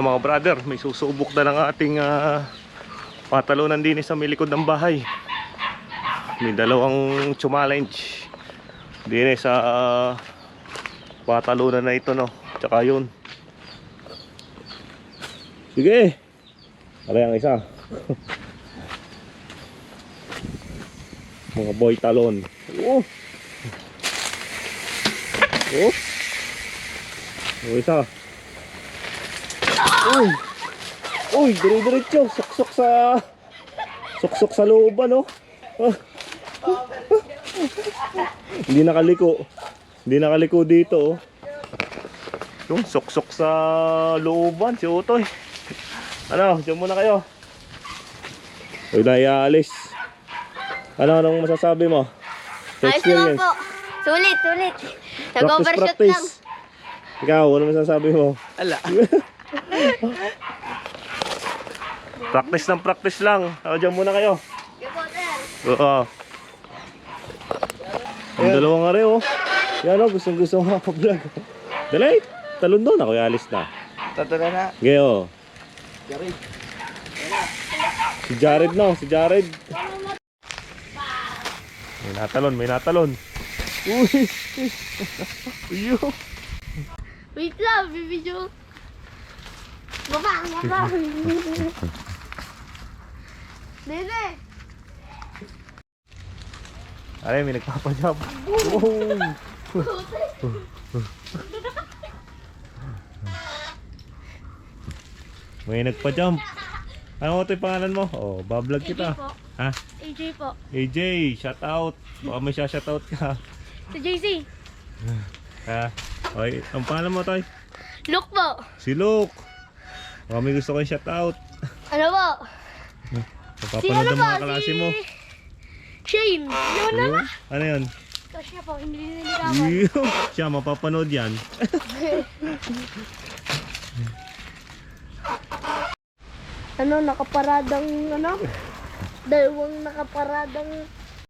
Mga brother, may susubok na ng ating patalunan din sa may likod ng bahay. May dalawang challenge din sa patalunan na ito, no. Tsaka yun. Sige. Alay ang isa. Mga boy talon. Oh. Oh. Oh, isa. Uy. Uy, dire-diretso. Suksok sa looban, no. Hindi nakaliko. Hindi nakaliko dito, oh. Yung suksok sa looban si Utoy. Ano, diyan muna kayo. Huwag na iaalis. Anong masasabi mo? Ayos naman po. Sulit. Nag-overshoot lang. Ikaw, ano masasabi mo? Ala. Practice lang. Diyan muna kayo. Oo. Ang dalawang nga rin, oh. Yan, oh, gustong-gusto makablog. Dali, talon doon. Ako alis na. Tatala na. Gayo. Jared. Si Jared, no? Si Jared. May natalon. Uy. Uyo. Wait lang, bibidyo. Baba. Nene. Ay, may nagpapajab. Oh. May nagpa-jump. Ano ito yung pangalan mo? Oh, bablog kita. AJ po. Ha? AJ po. AJ, shout out. Baka may shout out ka. Si JC. Ha? Okay, ang pangalan mo, Toy? Look po. Si Luke. Baka may gusto ko yung shout out. Ano po? Napapanood ang mga klase mo. Shane. Yun na nga. Ano yun? Kasi po, hindi nililigawan. Iyo. Siya, mapapanood yan. Nakaparadang, dalawang nakaparadang